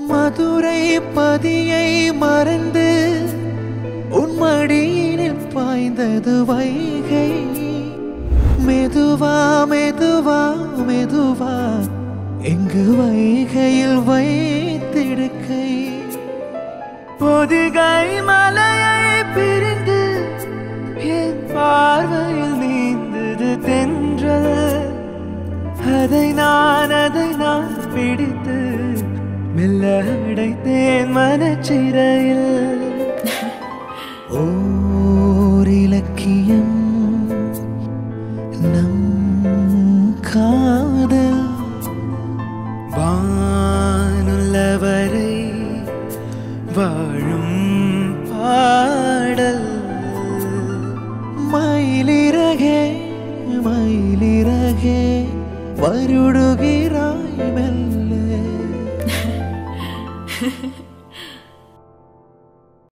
மதுரை பதியை மறந்து உன் மடியினில் பாய்ந்தது வைகை. மெதுவா மெதுவா மெதுவா எங்கு வைகையில் வைத்திடுக்கை. பொதிகை மலையை பிரிந்து என் பார்வையில் நீந்தது தென்றல். அதை நான் பிடித்து மெல்ல அடைத்தேன் மனச்சிறையில். ஓர் இலக்கியம் நம் காதல் வானுள்ளவரை வாழும் பாடல். மயிலிறகே மயிலிறகே வருடுகிறாய் மெல்ல.